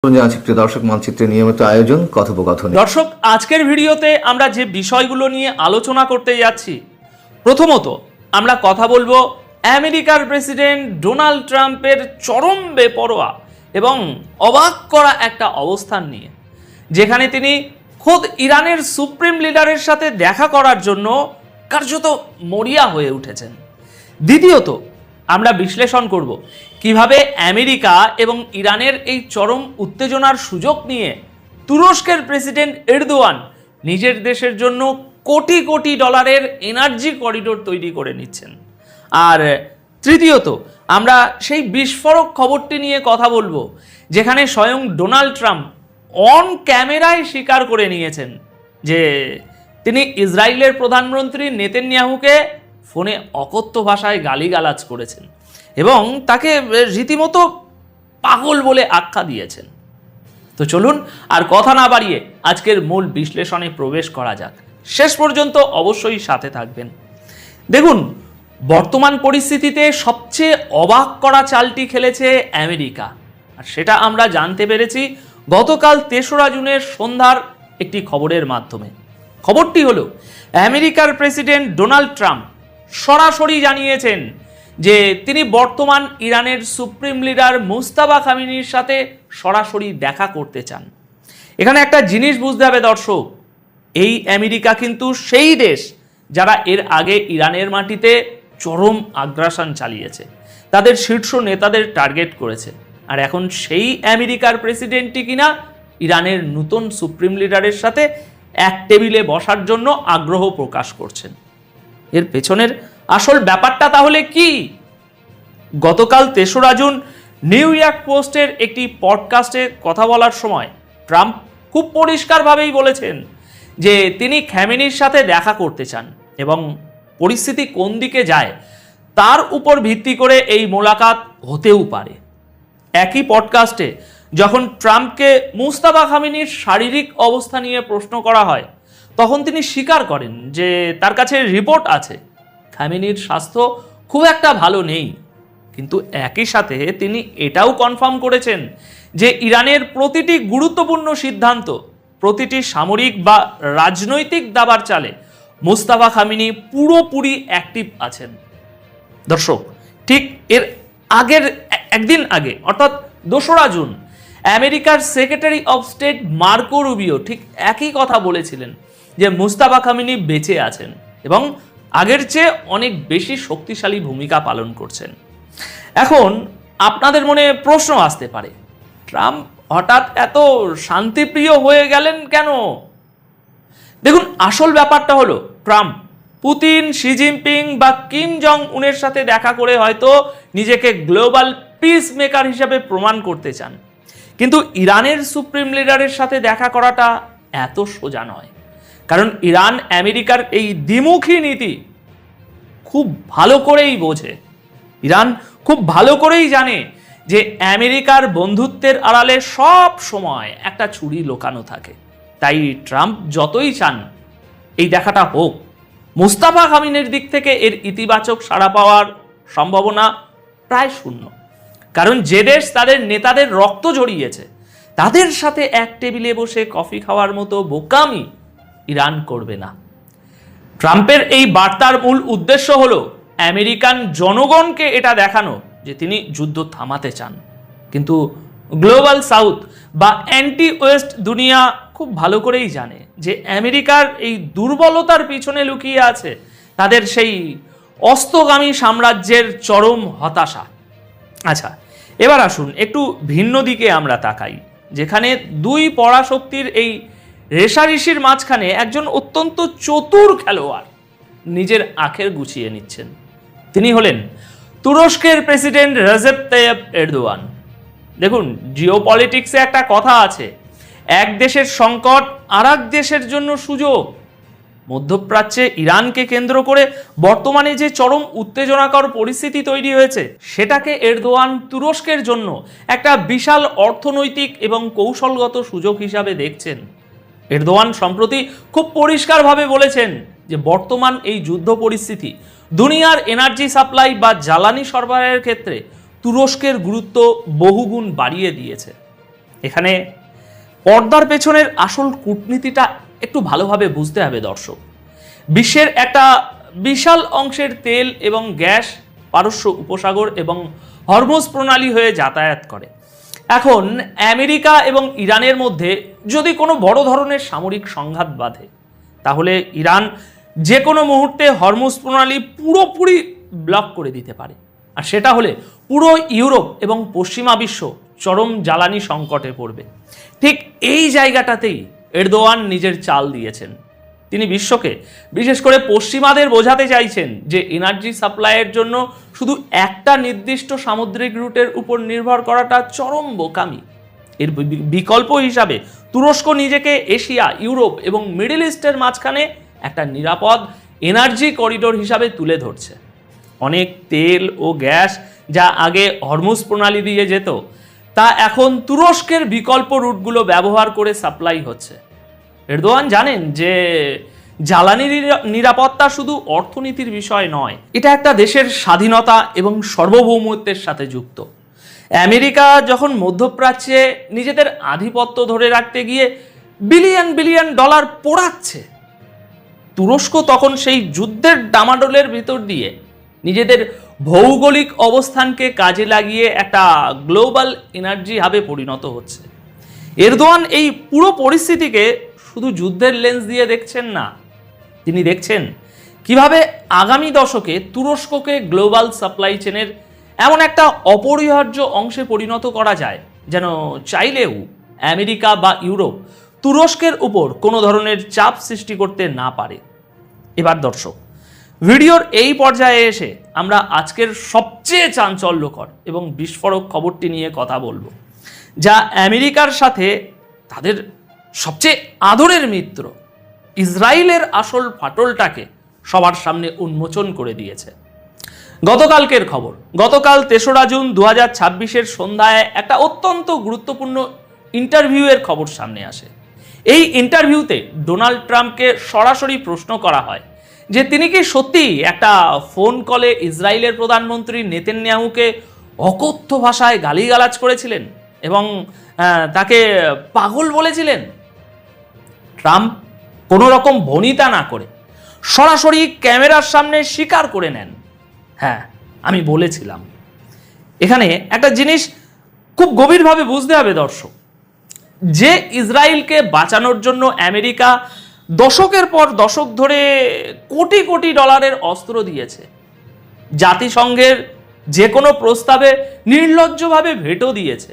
দর্শক মানচিত্রে নিয়মিত আয়োজন কথোপকথন। দর্শক, আজকের ভিডিওতে আমরা যে বিষয়গুলো নিয়ে আলোচনা করতে যাচ্ছি, প্রথমত আমরা কথা বলবো আমেরিকার প্রেসিডেন্ট ডোনাল্ড ট্রাম্পের চরম বেপরোয়া এবং অবাক করা একটা অবস্থান নিয়ে, যেখানে তিনি খোদ ইরানের সুপ্রিম লিডারের সাথে দেখা করার জন্য কার্যত মরিয়া হয়ে উঠেছেন। দ্বিতীয়ত আমরা বিশ্লেষণ করব কিভাবে আমেরিকা এবং ইরানের এই চরম উত্তেজনার সুযোগ নিয়ে তুরস্কের প্রেসিডেন্ট এরদোয়ান নিজের দেশের জন্য কোটি কোটি ডলারের এনার্জি করিডোর তৈরি করে নিচ্ছেন। আর তৃতীয়ত আমরা সেই বিস্ফোরক খবরটি নিয়ে কথা বলবো, যেখানে স্বয়ং ডোনাল্ড ট্রাম্প অন ক্যামেরায় স্বীকার করে নিয়েছেন যে তিনি ইসরায়েলের প্রধানমন্ত্রী নেতানিয়াহুকে ফোনে অকথ্য ভাষায় গালিগালাজ করেছেন এবং তাকে রীতিমতো পাগল বলে আখ্যা দিয়েছেন। তো চলুন আর কথা না বাড়িয়ে আজকের মূল বিশ্লেষণে প্রবেশ করা যাক। শেষ পর্যন্ত অবশ্যই সাথে থাকবেন। দেখুন, বর্তমান পরিস্থিতিতে সবচেয়ে অবাক করা চালটি খেলেছে আমেরিকা, আর সেটা আমরা জানতে পেরেছি গতকাল ৩রা জুনের সন্ধ্যার একটি খবরের মাধ্যমে। খবরটি হলো আমেরিকার প্রেসিডেন্ট ডোনাল্ড ট্রাম্প সরাসরি জানিয়েছেন যে তিনি বর্তমান ইরানের সুপ্রিম লিডার মুস্তাফা খামেনির সাথে সরাসরি দেখা করতে চান। এখানে একটা জিনিস বুঝতে হবে দর্শক, এই আমেরিকা কিন্তু সেই দেশ যারা এর আগে ইরানের মাটিতে চরম আগ্রাসন চালিয়েছে, তাদের শীর্ষ নেতাদের টার্গেট করেছে। আর এখন সেই আমেরিকার প্রেসিডেন্টই কিনা ইরানের নতুন সুপ্রিম লিডারের সাথে এক টেবিলে বসার জন্য আগ্রহ প্রকাশ করছেন। এর পেছনের আসল ব্যাপারটা তাহলে কি? গতকাল ৩রা জুন নিউ ইয়র্ক পোস্টের একটি পডকাস্টে কথা বলার সময় ট্রাম্প খুব পরিষ্কারভাবেই বলেছেন যে তিনি খামেনির সাথে দেখা করতে চান এবং পরিস্থিতি কোন দিকে যায় তার উপর ভিত্তি করে এই মোলাকাত হতেও পারে। একই পডকাস্টে যখন ট্রাম্পকে মুস্তাফা খামেনির শারীরিক অবস্থা নিয়ে প্রশ্ন করা হয়, তখন তিনি স্বীকার করেন যে তার কাছে রিপোর্ট আছে খামেনির স্বাস্থ্য খুব একটা ভালো নেই। কিন্তু একই সাথে তিনি এটাও কনফার্ম করেছেন যে ইরানের প্রতিটি গুরুত্বপূর্ণ সিদ্ধান্ত, প্রতিটি সামরিক বা রাজনৈতিক দাবার চালে মুস্তাফা খামেনি পুরোপুরি অ্যাক্টিভ আছেন। দর্শক, ঠিক এর আগের একদিন আগে অর্থাৎ ২রা জুন আমেরিকার secretary of state Marco Rubio ঠিক একই কথা বলেছিলেন যে মুস্তাফা খামেনি বেঁচে আছেন এবং আগের চেয়ে অনেক বেশি শক্তিশালী ভূমিকা পালন করছেন। এখন আপনাদের মনে প্রশ্ন আসতে পারে, ট্রাম্প হঠাৎ এত শান্তিপ্রিয় হয়ে গেলেন কেন? দেখুন, আসল ব্যাপারটা হলো ট্রাম্প পুতিন, শি জিনপিং বা কিম জং উনের সাথে দেখা করে হয়তো নিজেকে গ্লোবাল পিস মেকার হিসাবে প্রমাণ করতে চান, কিন্তু ইরানের সুপ্রিম লিডারের সাথে দেখা করাটা এত সোজা নয়। কারণ ইরান আমেরিকার এই দ্বিমুখী নীতি খুব ভালো করেই বোঝে। ইরান খুব ভালো করেই জানে যে আমেরিকার বন্ধুত্বের আড়ালে সব সময় একটা ছুরি লুকানো থাকে। তাই ট্রাম্প যতই চান এই দেখাটা হোক, মুস্তাফা খামেনির দিক থেকে এর ইতিবাচক সাড়া পাওয়ার সম্ভাবনা প্রায় শূন্য। কারণ যে দেশ তাদের নেতাদের রক্ত ঝরিয়েছে, তাদের সাথে এক টেবিলে বসে কফি খাওয়ার মতো বোকামি ইরান করবে না। ট্রাম্পের এই বার্তার মূল উদ্দেশ্য হলো আমেরিকান জনগণকে এটা দেখানো যে তিনি যুদ্ধ থামাতে চান। কিন্তু গ্লোবাল সাউথ বা অ্যান্টি ওয়েস্ট দুনিয়া খুব ভালো করেই জানে যে আমেরিকার এই দুর্বলতার পিছনে লুকিয়ে আছে তাদের সেই অস্তগামী সাম্রাজ্যের চরম হতাশা। আচ্ছা, এবার আসুন একটু ভিন্ন দিকে আমরা তাকাই, যেখানে দুই পরাশক্তির এই রেষারেষির মাঝখানে একজন অত্যন্ত চতুর খেলোয়াড় নিজের আখের গুছিয়ে নিচ্ছেন। তিনি হলেন তুরস্কের প্রেসিডেন্ট রেসেপ তাইয়েপ এরদোয়ান। দেখুন, জিওপলিটিক্সে একটা কথা আছে, এক দেশের সংকট আর এক দেশের জন্য সুযোগ। মধ্যপ্রাচ্যে ইরানকে কেন্দ্র করে বর্তমানে যে চরম উত্তেজনাকর পরিস্থিতি তৈরি হয়েছে, সেটাকে এরদোয়ান তুরস্কের জন্য একটা বিশাল অর্থনৈতিক এবং কৌশলগত সুযোগ হিসাবে দেখছেন। এরদোয়ান সম্প্রতি খুব পরিষ্কারভাবে বলেছেন যে বর্তমান এই যুদ্ধ পরিস্থিতি দুনিয়ার এনার্জি সাপ্লাই বা জ্বালানি সরবরাহের ক্ষেত্রে তুরস্কের গুরুত্ব বহুগুণ বাড়িয়ে দিয়েছে। এখানে পর্দার পেছনের আসল কূটনীতিটা একটু ভালোভাবে বুঝতে হবে দর্শক। বিশ্বের একটা বিশাল অংশের তেল এবং গ্যাস পারস্য উপসাগর এবং হরমুজ প্রণালী হয়ে যাতায়াত করে। এখন আমেরিকা এবং ইরানের মধ্যে যদি কোনো বড় ধরনের সামরিক সংঘাত বাধে, তাহলে ইরান যে কোনো মুহূর্তে হরমুজ প্রণালী পুরোপুরি ব্লক করে দিতে পারে। আর সেটা হলে পুরো ইউরোপ এবং পশ্চিমা বিশ্ব চরম জ্বালানি সংকটে পড়বে। ঠিক এই জায়গাটাতেই এরদোয়ান নিজের চাল দিয়েছেন। তিনি বিশ্বকে, বিশেষ করে পশ্চিমাদের বোঝাতে চাইছেন যে এনার্জি সাপ্লাইয়ের জন্য শুধু একটা নির্দিষ্ট সামুদ্রিক রুটের উপর নির্ভর করাটা চরম বোকামি। এর বিকল্প হিসাবে তুরস্ক নিজেকে এশিয়া, ইউরোপ এবং মিডল ইস্টের মাঝখানে একটা নিরাপদ এনার্জি করিডোর হিসাবে তুলে ধরছে। অনেক তেল ও গ্যাস যা আগে হরমুজ প্রণালী দিয়ে যেত, তা এখন তুরস্কের বিকল্প রুটগুলো ব্যবহার করে সাপ্লাই হচ্ছে। এরদোয়ান জানেন যে জ্বালানির নিরাপত্তা শুধু অর্থনীতির বিষয় নয়, এটা একটা দেশের স্বাধীনতা এবং সার্বভৌমত্বের সাথে যুক্ত। আমেরিকা যখন মধ্যপ্রাচ্যে নিজেদের আধিপত্য ধরে রাখতে গিয়ে বিলিয়ন বিলিয়ন ডলার পোড়াচ্ছে, তুরস্ক তখন সেই যুদ্ধের ডামাডোলের ভিতর দিয়ে নিজেদের ভৌগোলিক অবস্থানকে কাজে লাগিয়ে একটা গ্লোবাল এনার্জি হাবে পরিণত হচ্ছে। এরদোয়ান এই পুরো পরিস্থিতিকে শুধু যুদ্ধের লেন্স দিয়ে দেখছেন না, তিনি দেখছেন কিভাবে আগামী দশকে তুরস্ককে গ্লোবাল সাপ্লাই চেনের এমন একটা অপরিহার্য অংশে পরিণত করা যায় যেন চাইলেও আমেরিকা বা ইউরোপ তুরস্কের উপর কোনো ধরনের চাপ সৃষ্টি করতে না পারে। এবার দর্শক, ভিডিওর এই পর্যায়ে এসে আমরা আজকের সবচেয়ে চাঞ্চল্যকর এবং বিস্ফোরক খবরটি নিয়ে কথা বলবো, যা আমেরিকার সাথে তাদের সবচেয়ে আদরের মিত্র ইসরায়েলের আসল ফাটলটাকে সবার সামনে উন্মোচন করে দিয়েছে। গতকালকের খবর, গতকাল ৩রা জুন ২০২৬ সন্ধ্যায় একটা অত্যন্ত গুরুত্বপূর্ণ ইন্টারভিউয়ের খবর সামনে আসে। এই ইন্টারভিউতে ডোনাল্ড ট্রাম্পকে সরাসরি প্রশ্ন করা হয় যে তিনি কি সত্যি একটা ফোন কলে ইসরায়েলের প্রধানমন্ত্রী নেতানিয়াহুকে অকথ্য ভাষায় গালিগালাজ করেছিলেন এবং তাকে পাগল বলেছিলেন। ট্রাম্প কোনো রকম ভনিতা না করে সরাসরি ক্যামেরার সামনে স্বীকার করে নেন, হ্যাঁ আমি বলেছিলাম। এখানে একটা জিনিস খুব গভীরভাবে বুঝতে হবে দর্শক, যে ইসরায়েলকে বাঁচানোর জন্য আমেরিকা দশকের পর দশক ধরে কোটি কোটি ডলারের অস্ত্র দিয়েছে, জাতিসংঘের যে কোনো প্রস্তাবে নির্লজ্জভাবে ভেটো দিয়েছে,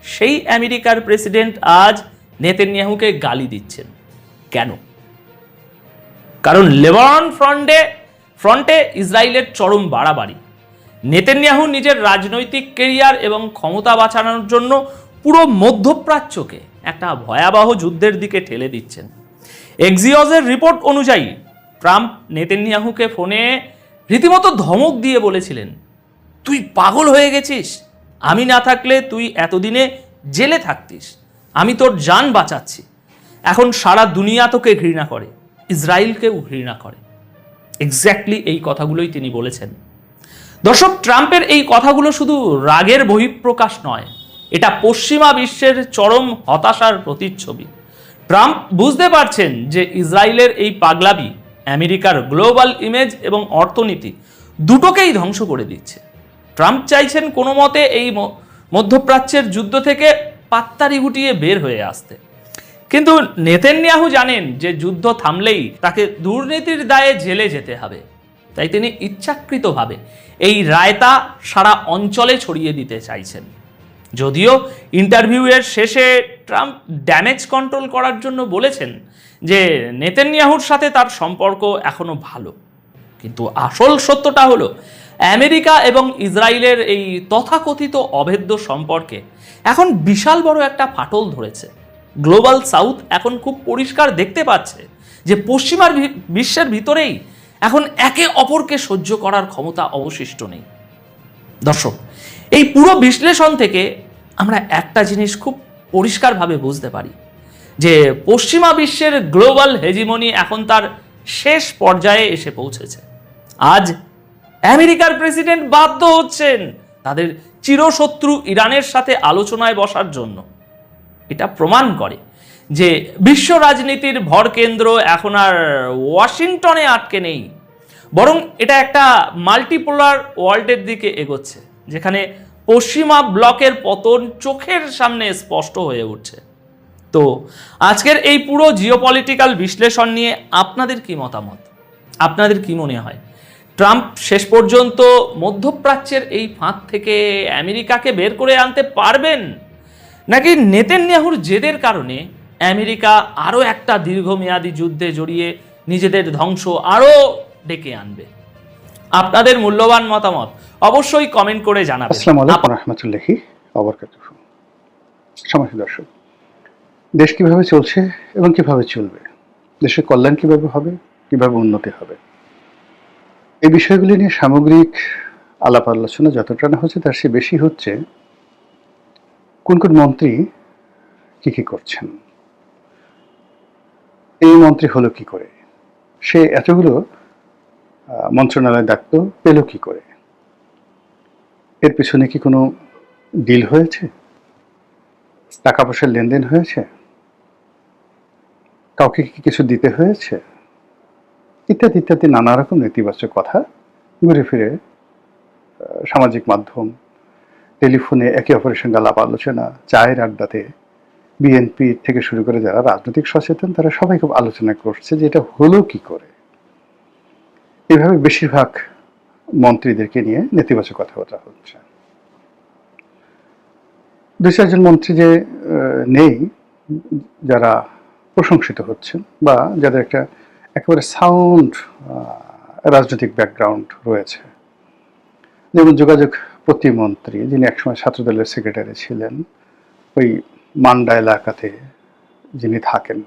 সেই আমেরিকার প্রেসিডেন্ট আজ নেতানিয়াহুকে গালি দিচ্ছেন কেন? কারণ লেবানন ফ্রন্টে ইসরায়েলের চরম বাড়াবাড়ি। নেতানিয়াহু নিজের রাজনৈতিক কেরিয়ার এবং ক্ষমতা বাঁচানোর জন্য পুরো মধ্যপ্রাচ্যকে একটা ভয়াবহ যুদ্ধের দিকে ঠেলে দিচ্ছেন। এক্সিওসের রিপোর্ট অনুযায়ী ট্রাম্প নেতানিয়াহুকে ফোনে রীতিমতো ধমক দিয়ে বলেছিলেন, তুই পাগল হয়ে গেছিস, আমি না থাকলে তুই এতদিনে জেলে থাকতিস, আমি তোর জান বাঁচাচ্ছি। এখন সারা দুনিয়া তোকে ঘৃণা করে, ইসরায়েলকেও ঘৃণা করে। এক্স্যাক্টলি এই কথাগুলোই তিনি বলেছেন। দর্শক, ট্রাম্পের এই কথাগুলো শুধু রাগের বহিঃপ্রকাশ নয়, এটা পশ্চিমা বিশ্বের চরম হতাশার প্রতিচ্ছবি। ট্রাম্প বুঝতে পারছেন যে ইসরায়েলের এই পাগলামি আমেরিকার গ্লোবাল ইমেজ এবং অর্থনীতি দুটোকেই ধ্বংস করে দিচ্ছে। ট্রাম্প চাইছেন কোনো মতে এই মধ্যপ্রাচ্যের যুদ্ধ থেকে পাত্তারি গুটিয়ে বের হয়ে আসতে, কিন্তু নেতানিয়াহু জানেন যে যুদ্ধ থামলেই তাকে দুর্নীতির দায়ে জেলে যেতে হবে। তাই তিনি ইচ্ছাকৃতভাবে এই রায়তা সারা অঞ্চলে ছড়িয়ে দিতে চাইছেন। যদিও ইন্টারভিউয়ের শেষে ট্রাম্প ড্যামেজ কন্ট্রোল করার জন্য বলেছেন যে নেতানিয়াহুর সাথে তার সম্পর্ক এখনো ভালো, কিন্তু আসল সত্যটা হলো আমেরিকা এবং ইসরায়েলের এই তথাকথিত অভেদ্য সম্পর্কে এখন বিশাল বড় একটা ফাটল ধরেছে। গ্লোবাল সাউথ এখন খুব পরিষ্কার দেখতে পাচ্ছে যে পশ্চিমা বিশ্বের ভিতরেই এখন একে অপরকে সহ্য করার ক্ষমতা অবশিষ্ট নেই। দর্শক, এই পুরো বিশ্লেষণ থেকে আমরা একটা জিনিস খুব পরিষ্কারভাবে বুঝতে পারি যে পশ্চিমা বিশ্বের গ্লোবাল হেজিমনি এখন তার শেষ পর্যায়ে এসে পৌঁছেছে। আজ আমেরিকার প্রেসিডেন্ট বাধ্য হচ্ছেন তাদের চিরশত্রু ইরানের সাথে আলোচনায় বসার জন্য। এটা প্রমাণ করে যে বিশ্ব রাজনীতির ভরকেন্দ্র এখন আর ওয়াশিংটনে আটকে নেই, বরং এটা একটা মাল্টিপোলার ওয়ার্ল্ডের দিকে এগোচ্ছে, যেখানে পশ্চিমা ব্লকের পতন চোখের সামনে স্পষ্ট হয়ে উঠছে। তো আজকের এই পুরো জিওপলিটিক্যাল বিশ্লেষণ নিয়ে আপনাদের কি মতামত? আপনাদের কি মনে হয় ট্রাম্প শেষ পর্যন্ত মধ্যপ্রাচ্যের এই ফাঁদ থেকে আমেরিকাকে বের করে আনতে পারবেন, নাকি নেতানিয়াহুর জেদের কারণে আমেরিকা আরও একটা দীর্ঘমেয়াদী যুদ্ধে জড়িয়ে নিজেদের ধ্বংস আরও ডেকে আনবে? আপনাদের মূল্যবান মতামত অবশ্যই কমেন্ট করে জানাবেন। আসসালামু আলাইকুম রহমতুল্লাহি ওয়া বারাকাতুহু। সম্মানিত দর্শক, দেশ কিভাবে চলছে এবং কিভাবে চলবে, দেশের কল্যাণ কিভাবে হবে, কিভাবে উন্নতি হবে, এই বিষয়গুলি নিয়ে সামগ্রিক আলাপ আলোচনা যতটা না হচ্ছে তার চেয়ে বেশি হচ্ছে কোন কোন মন্ত্রী কি কি করছেন, এই মন্ত্রী হলো কি করে, সে এতগুলো মন্ত্রণালয় দায়িত্ব পেল কি করে, এর পিছনে কি কোনো ডিল হয়েছে, টাকা পয়সার লেনদেন হয়েছে, কাউকে কি কিছু দিতে হয়েছে, ইত্যাদি ইত্যাদি নানা রকম নেতিবাচক কথা ঘুরে ফিরে সামাজিক মাধ্যম, টেলিফোনে একে অপরের সঙ্গে আলাপ আলোচনা, চায়ের আড্ডাতে বিএনপি থেকে শুরু করে যারা রাজনৈতিক সচেতন তারা সবাই খুব আলোচনা করছে যে এটা হলো কি করে। এভাবে বেশিরভাগ মন্ত্রীদেরকে নিয়ে নেতিবাচক কথাবার্তা হচ্ছে। দুই চারজন মন্ত্রী যে নেই যারা প্রশংসিত হচ্ছেন বা যাদের একটা একেবারে সাউন্ড রাজনৈতিক ব্যাকগ্রাউন্ড রয়েছে, যেমন যোগাযোগ প্রতিমন্ত্রী যিনি একসময় ছাত্রদলের সেক্রেটারি ছিলেন, ওই মান্ডা এলাকাতে যিনি থাকেন,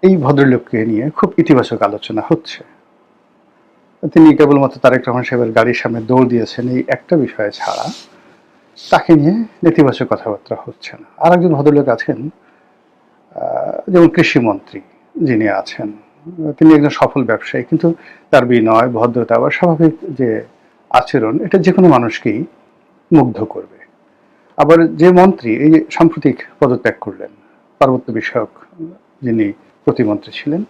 এই ভদ্রলোককে নিয়ে খুব ইতিবাচক আলোচনা হচ্ছে। তিনি কেবলমাত্র তারেক রহমান সাহেবের গাড়ির সামনে দৌড় দিয়েছেন এই একটা বিষয়ে ছাড়া তাকে নিয়ে নেতিবাচক কথাবার্তা হচ্ছে না। আর একজন ভদ্রলোক আছেন যেমন কৃষিমন্ত্রী যিনি আছেন, তিনি একজন সফল ব্যবসায়ী, কিন্তু তার বিনয়, ভদ্রতা বা স্বাভাবিক যে আচরণ এটা যে কোনো মানুষকেই মুগ্ধ করবে। আবার যে মন্ত্রী এই সাম্প্রতিক পদত্যাগ করলেন, পার্বত্য বিষয়ক যিনি প্রতিমন্ত্রী ছিলেন,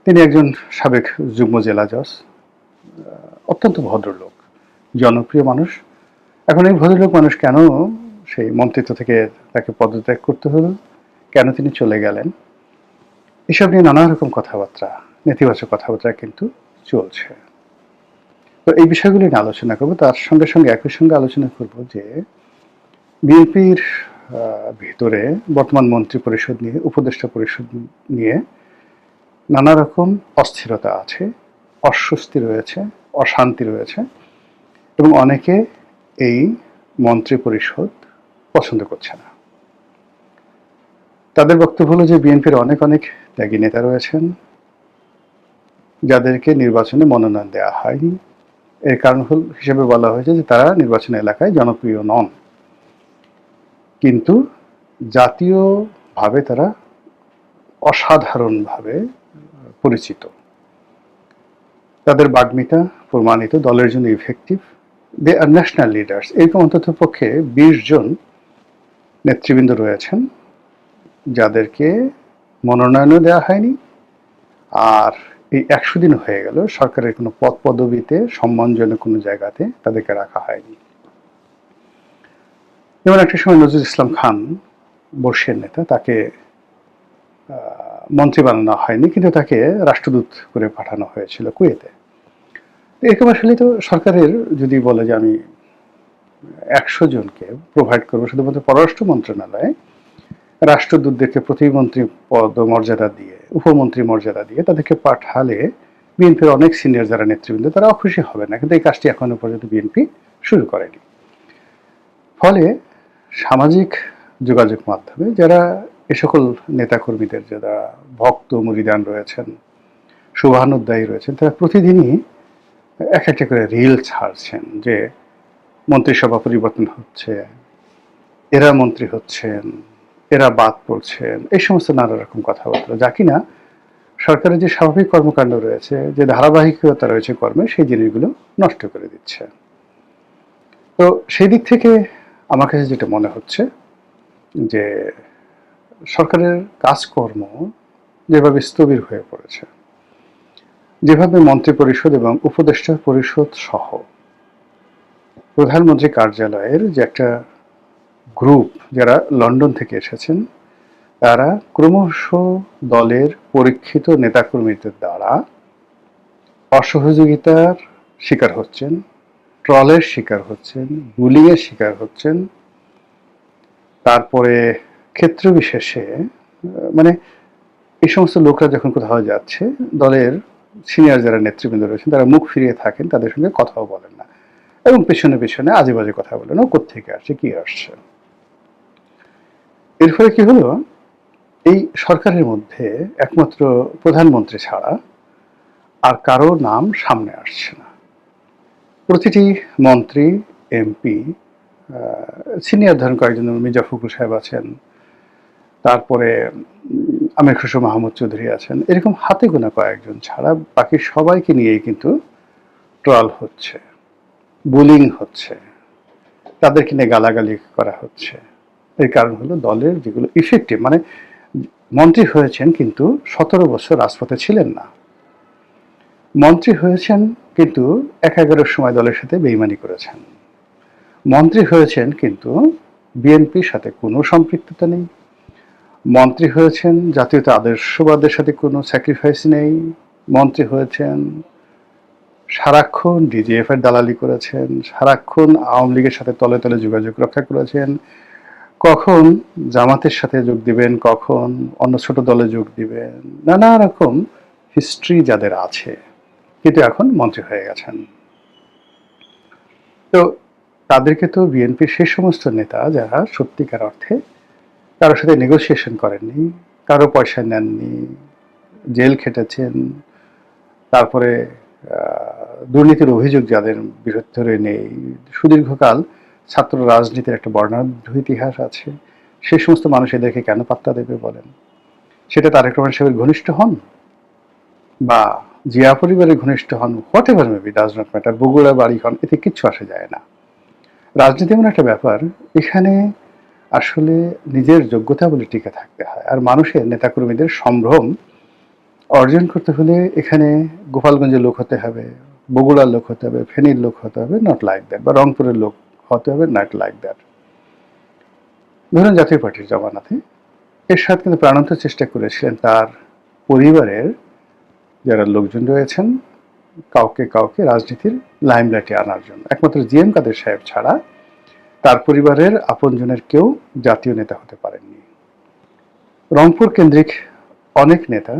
তিনি একজন সাবেক যুগ্ম জেলা জজ, অত্যন্ত ভদ্রলোক, জনপ্রিয় মানুষ। এখন এই ভদ্রলোক মানুষ কেন সেই মন্ত্রিত্ব থেকে তাকে পদত্যাগ করতে হলো, কেন তিনি চলে গেলেন, এসব নিয়ে নানা রকম কথাবার্তা, নেতিবাচক কথাবার্তা কিন্তু চলছে। তো এই বিষয়গুলি নিয়ে আলোচনা করবো। তার সঙ্গে সঙ্গে একই সঙ্গে আলোচনা করব যে বিএনপির ভিতরে বর্তমান মন্ত্রী পরিষদ নিয়ে, উপদেষ্টা পরিষদ নিয়ে নানা রকম অস্থিরতা আছে, অস্বস্তি রয়েছে, অশান্তি রয়েছে এবং অনেকে এই মন্ত্রী পরিষদ পছন্দ করছে না। তাদের বক্তব্য হলো যে বিএনপির অনেক অনেক ত্যাগী নেতা রয়েছেন যাদেরকে নির্বাচনে মনোনয়ন দেওয়া হয়নি। এর কারণ হিসেবে বলা হয়েছে যে তারা নির্বাচন এলাকায় জনপ্রিয় নন, কিন্তু জাতীয়ভাবে তারা অসাধারণভাবে পরিচিত, তাদের বাগ্মিতা প্রমাণিত, দলের জন্য ইফেক্টিভ, দে আর ন্যাশনাল লিডার্স। এরকম অন্তত পক্ষে 20 জন নেতৃবৃন্দ রয়েছেন যাদেরকে মনোনয়নও দেওয়া হয়নি, আর এই 100 দিন হয়ে গেল সরকারের কোনো পদ পদবিতে সম্মানজনক কোনো জায়গাতে তাদেরকে রাখা হয়নি। যেমন একটা সময় নজরুল ইসলাম খান, বর্ষিয়ার নেতা, তাকে মন্ত্রী বানানো হয়নি, কিন্তু তাকে রাষ্ট্রদূত করে পাঠানো হয়েছিল কুয়েতে। এরকম আসলে তো সরকারের যদি বলে যে আমি 100 জনকে প্রোভাইড করবো শুধুমাত্র পররাষ্ট্র মন্ত্রণালয়ে, রাষ্ট্রদূতদেরকে প্রতিমন্ত্রী পদ মর্যাদা দিয়ে, উপমন্ত্রী মর্যাদা দিয়ে তাদেরকে পাঠালে বিএনপির অনেক সিনিয়র যারা নেতৃবৃন্দ তারা অখুশি হবে না, কিন্তু এই কাজটি এখনো পর্যন্ত বিএনপি শুরু করেনি। ফলে সামাজিক যোগাযোগ মাধ্যমে যারা এ সকল নেতাকর্মীদের যারা ভক্ত মুরিদান রয়েছেন, শুভানুধ্যায়ী রয়েছেন, তারা প্রতিদিনই এক একটা করে রিল ছাড়ছেন যে মন্ত্রিসভা পরিবর্তন হচ্ছে, এরা মন্ত্রী হচ্ছেন, এরা বাদ পড়ছেন, এই সমস্ত নানা রকম কথাবার্তা, যা কিনা সরকারের যে স্বাভাবিক কর্মকাণ্ড রয়েছে, যে ধারাবাহিকতা রয়েছে কর্মে, সেই জিনিসগুলো নষ্ট করে দিচ্ছে। তো সেই দিক থেকে আমার কাছে যেটা মনে হচ্ছে যে সরকারের কাজকর্ম যেভাবে স্থবির হয়ে পড়েছে, যেভাবে মন্ত্রিপরিষদ এবং উপদেষ্টা পরিষদ সহ প্রধানমন্ত্রী কার্যালয়ের যে একটা গ্রুপ যারা লন্ডন থেকে এসেছেন, তারা ক্রমশ দলের পরীক্ষিত নেতাকর্মীদের দ্বারা অসহযোগিতার শিকার হচ্ছেন, ট্রলের শিকার হচ্ছেন, বুলিংয়ের শিকার হচ্ছেন। তারপরে ক্ষেত্র বিশেষে মানে এই সমস্ত লোকরা যখন কোথাও যাচ্ছে, দলের সিনিয়র যারা নেতৃবৃন্দ রয়েছেন তারা মুখ ফিরিয়ে থাকেন, তাদের সঙ্গে কথাও বলেন না এবং পেছনে পেছনে আজে বাজে কথা বলেন, ও কোত্থেকে আসছে, কি আসছে। এর ফলে কি হলো, এই সরকারের মধ্যে একমাত্র প্রধানমন্ত্রী ছাড়া আর কারো নাম সামনে আসছে না। প্রতিটি মন্ত্রী, এমপি, সিনিয়র ধরেন কয়েকজন, মির্জা ফখরুল সাহেব আছেন, তারপরে আমির খসরু মাহমুদ চৌধুরী আছেন, এরকম হাতে গোনা কয়েকজন ছাড়া বাকি সবাইকে নিয়েই কিন্তু ট্রল হচ্ছে, বুলিং হচ্ছে, তাদেরকে নিয়ে গালাগালি করা হচ্ছে। এর কারণ হলো দলের যেগুলো ইফেক্টিভ, মানে মন্ত্রী হয়েছেন কিন্তু 17 বছর রাজপথে ছিলেন না, মন্ত্রী হয়েছেন কিন্তু 11-এর সময় দলের সাথে বেইমানি করেছেন, মন্ত্রী হয়েছেন কিন্তু বিএনপির সাথে কোনো সম্পৃক্ততা নেই, মন্ত্রী হয়েছেন জাতীয়তা আদর্শবাদের সাথে কোনো স্যাক্রিফাইস নেই, মন্ত্রী হয়েছেন সারাক্ষণ ডিজিএফ এর দালালি করেছেন, সারাক্ষণ আওয়ামী লীগের সাথে তলে তলে যোগাযোগ রক্ষা করেছেন, কখন জামাতের সাথে যোগ দিবেন, কখন অন্য ছোট দলে যোগ দিবেন, নানা রকম হিস্ট্রি যাদের আছে, কিন্তু এখন মন্ত্রী হয়ে গেছেন। তো তাদেরকে তো বিএনপির সেই সমস্ত নেতা যারা সত্যিকার অর্থে কারোর সাথে নেগোসিয়েশন করেননি, কারো পয়সা নেননি, জেল খেটেছেন, তারপরে দুর্নীতির অভিযোগ যাদের বিরুদ্ধে নেই, সুদীর্ঘকাল ছাত্র রাজনীতির একটা বর্ণাঢ্য ইতিহাস আছে, সেই সমস্ত মানুষ এদেরকে কেন পাত্তা দেবে বলেন? সেটা তারেক রহমান সাহেবের ঘনিষ্ঠ হন বা জিয়া পরিবারের ঘনিষ্ঠ হন, what ever maybe, does not matter, Bogura বাড়ি হন, এতে কিচ্ছু আসে যায় না। রাজনীতি এমন একটা ব্যাপার, এখানে আসলে নিজের যোগ্যতা বলে টিকে থাকতে হয়। আর মানুষের নেতাকর্মীদের সম্ভ্রম অর্জন করতে হলে এখানে গোপালগঞ্জের লোক হতে হবে, বগুড়ার লোক হতে হবে, ফেনীর লোক হতে হবে, নট লাইক দ্যাট, বা রংপুরের লোক হতে হবে, নট লাইক দ্যাট। ধরুন জাতীয় পার্টির জমানাতে এরশাদ কিন্তু প্রাণান্ত চেষ্টা করেছিলেন তার পরিবারের যারা লোকজন রয়েছেন কাউকে কাউকে রাজনীতির লাইমলাইটে আনার জন্য। একমাত্র জিএম কাদের সাহেব ছাড়া তার পরিবারের আপনজনের কেউ জাতীয় নেতা হতে পারেননি। রংপুর কেন্দ্রিক অনেক নেতা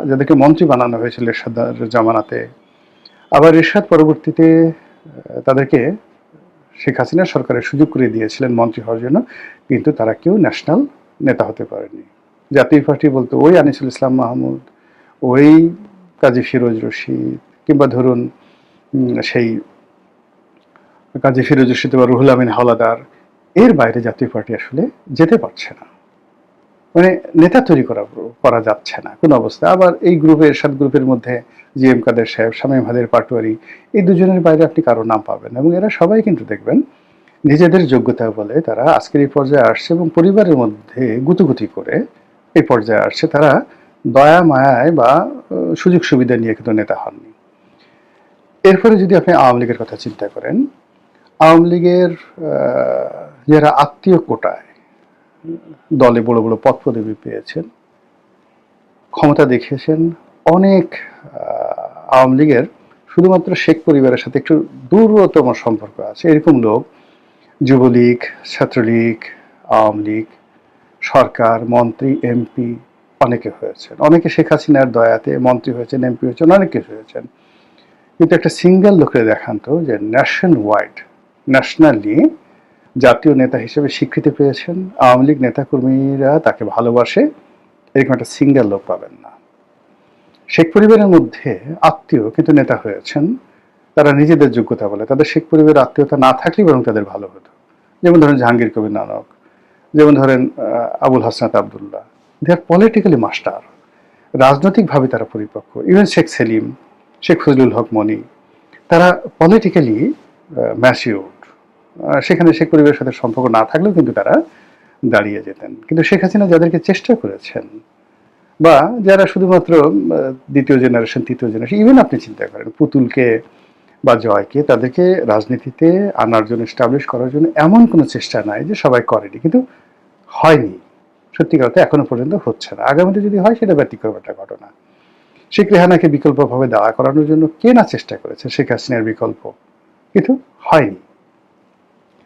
যাদেরকে মন্ত্রী বানানো হয়েছিল এরশাদের জামানাতে, আবার এরশাদ পরবর্তীতে তাদেরকে শেখ হাসিনা সরকারের সুযোগ করে দিয়েছিলেন মন্ত্রী হওয়ার জন্য, কিন্তু তারা কেউ ন্যাশনাল নেতা হতে পারেনি। জাতীয় পার্টি বলতে ওই আনিসুল ইসলাম মাহমুদ, ওই কাজী ফিরোজ রশিদ, কিংবা ধরুন সেই কাজী ফিরোজ রশিদ বা রুহুল আমিন হাওলাদার, এর বাইরে জাতীয় পার্টি আসলে যেতে পারছে না, মানে নেতা তৈরি করা যাচ্ছে না কোনো অবস্থায়। আবার এই গ্রুপে, এরশাদ গ্রুপের মধ্যে জিএম কাদের সাহেব, শামীম হাদের পাটোয়ারি, এই দুজনের বাইরে আপনি কারো নাম পাবেন না। এবং এরা সবাই কিন্তু দেখবেন নিজেদের যোগ্যতা বলে তারা আজকের এই পর্যায়ে আসছে এবং পরিবারের মধ্যে গুতুগুতি করে এই পর্যায়ে আসছে। তারা দয়া মায়ায় বা সুযোগ সুবিধা নিয়ে কিন্তু নেতা হননি। এরপরে যদি আপনি আওয়ামী লীগের কথা চিন্তা করেন, আওয়ামী লীগের যারা আত্মীয় কোটায় দলে বড় বড় পদ পদবি পেয়েছেন, ক্ষমতা দেখিয়েছেন, অনেক আওয়ামী লীগের শুধুমাত্র শেখ পরিবারের সাথে একটু দূরতম সম্পর্ক আছে এরকম লোক যুবলীগ, ছাত্রলীগ, আওয়ামী লীগ, সরকার, মন্ত্রী, এমপি অনেকে হয়েছেন। অনেকে শেখ হাসিনার দয়াতে মন্ত্রী হয়েছেন, এমপি হয়েছেন, অনেক কিছু হয়েছেন। কিন্তু একটা সিঙ্গেল লোকের দেখান তো যে ন্যাশন ওয়াইড, ন্যাশনালি জাতীয় নেতা হিসেবে স্বীকৃতি পেয়েছেন, আওয়ামী লীগ নেতাকর্মীরা তাকে ভালোবাসে, এরকম একটা সিঙ্গেল লোক পাবেন না। শেখ পরিবারের মধ্যে আত্মীয় কিন্তু নেতা হয়েছেন, তারা নিজেদের যোগ্যতা বলে, তাদের শেখ পরিবারের আত্মীয়তা না থাকলেই বরং তাদের ভালো হতো। যেমন ধরেন জাহাঙ্গীর কবির নানক, যেমন ধরেন আবুল হাসনাত আবদুল্লাহ, দে আর পলিটিক্যালি মাস্টার, রাজনৈতিকভাবে তারা পরিপক্ক। ইভেন শেখ সেলিম, শেখ ফজলুল হক মনি, তারা পলিটিক্যালি ম্যাচিউরড, সেখানে শেখ পরিবারের সাথে সম্পর্ক না থাকলেও কিন্তু তারা দাঁড়িয়ে যেতেন। কিন্তু শেখ হাসিনা যাদেরকে চেষ্টা করেছেন, বা যারা শুধুমাত্র দ্বিতীয় জেনারেশন, তৃতীয় জেনারেশন, ইভেন আপনি চিন্তা করেন পুতুলকে বা জয়কে, তাদেরকে রাজনীতিতে আনার জন্য, এস্টাবলিশ করার জন্য এমন কোনো চেষ্টা নাই যে সবাই করেনি, কিন্তু হয়নি। সত্যি কথা এখনো পর্যন্ত হচ্ছে না। আগামীতে যদি হয় সেটা ব্যতিক্রম একটা ঘটনা। শেখ রেহানাকে বিকল্পভাবে দাঁড়া করানোর জন্য কে না চেষ্টা করেছে, শেখ হাসিনার বিকল্প, কিন্তু হয়নি।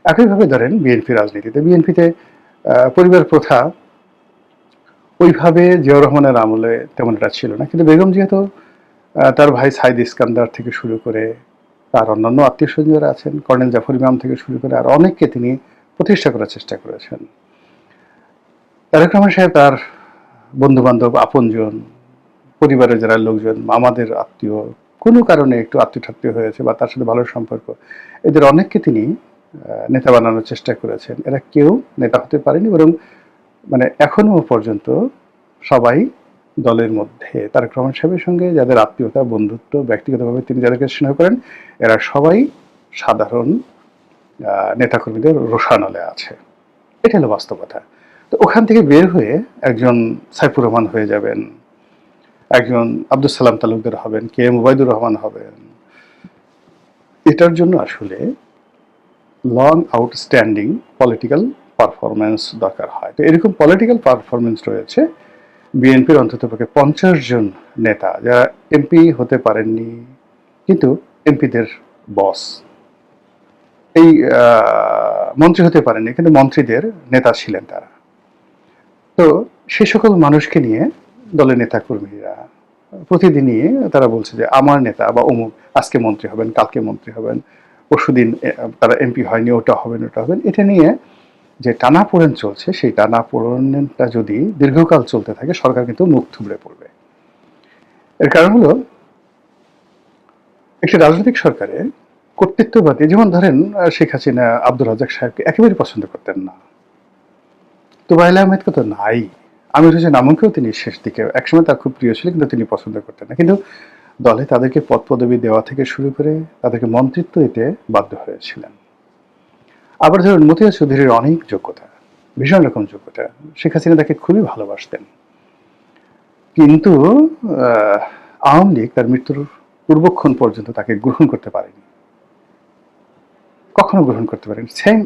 একইভাবে ধরেন বিএনপি রাজনীতিতে, বিএনপিতে পরিবার প্রথা ওইভাবে জিয়াউর রহমানের আমলে তেমন একটা ছিল না, কিন্তু বেগম যেহেতু তার ভাই সাইদ ইস্কান্দার থেকে শুরু করে তার অন্যান্য আত্মীয় স্বজন যারা আছেন, কর্নেল জাফর ইমাম থেকে শুরু করে আর অনেককে তিনি প্রতিষ্ঠা করার চেষ্টা করেছেন। তারেক রহমান সাহেব তার বন্ধু বান্ধব, আপনজন, পরিবারের যারা লোকজন, আমাদের আত্মীয়, কোনো কারণে একটু আত্মীয় হয়েছে বা তার সাথে ভালো সম্পর্ক, এদের অনেককে তিনি নেতা বানানোর চেষ্টা করেছেন। এরা কেউ নেতা হতে পারেনি, বরং মানে এখনো পর্যন্ত সবাই দলের মধ্যে তারেক রহমান সাহেবের সঙ্গে যাদের আত্মীয়তা, বন্ধুত্ব, ব্যক্তিগতভাবে তিনি যাদেরকে স্নেহ করেন, এরা সবাই সাধারণ নেতাকর্মীদের রোষানলে আছে। এটা হলো বাস্তবতা। তো ওখান থেকে বের হয়ে একজন সাইফুর রহমান হয়ে যাবেন, একজন আব্দুল সালাম তালুকদার হবেন, কে এম ওবায়দুর রহমান হবেন, এটার জন্য আসলে লং আউটস্ট্যান্ডিং পলিটিক্যাল পারফরমেন্স দরকার হয়। তো এরকম পলিটিক্যাল পারফরমেন্স রয়েছে বিএনপির অন্ততপক্ষে 50 জন নেতা, যারা এমপি হতে পারেননি কিন্তু এমপিদের বস, এই মন্ত্রী হতে পারেননি কিন্তু মন্ত্রীদের নেতা ছিলেন তারা। তো সে সকল মানুষকে নিয়ে দলের নেতাকর্মীরা প্রতিদিনই তারা বলছে যে আমার নেতা বা অমুক আজকে মন্ত্রী হবেন, কালকে মন্ত্রী হবেন, পরশুদিন তারা এমপি হয়নি, ওটা হবেন, ওটা হবেন। এটা নিয়ে যে টানাপোড়েন চলছে, সেই টানাপোড়েনটা যদি দীর্ঘকাল চলতে থাকে, সরকার কিন্তু মুখ থুবড়ে পড়বে। এর কারণ হলো একটি রাজনৈতিক সরকারে কর্তৃত্ববাদী, যেমন ধরেন শেখ হাসিনা আব্দুর রাজ্জাক সাহেবকে একেবারে পছন্দ করতেন না, তোবাইল আহমেদকে তো নাই, আমির হোসেন আমনকেও তিনি শেষ দিকে একসময় তার খুব প্রিয় ছিল, কিন্তু তিনি পছন্দ করতেন না। কিন্তু দলে তাদেরকে পদ পদবি দেওয়া থেকে শুরু করে তাদেরকে মন্ত্রিত্ব দিতে বাধ্য হয়েছিলেন। আবার ধরুন মতিয়া চৌধুরীর অনেক যোগ্যতা, ভীষণ রকম যোগ্যতা, শেখ হাসিনা তাকে খুবই ভালোবাসতেন, কিন্তু আওয়ামী লীগ তার মৃত্যুর পূর্বক্ষণ পর্যন্ত তাকে গ্রহণ করতে পারেনি, কখনো গ্রহণ করতে পারেনি। সেম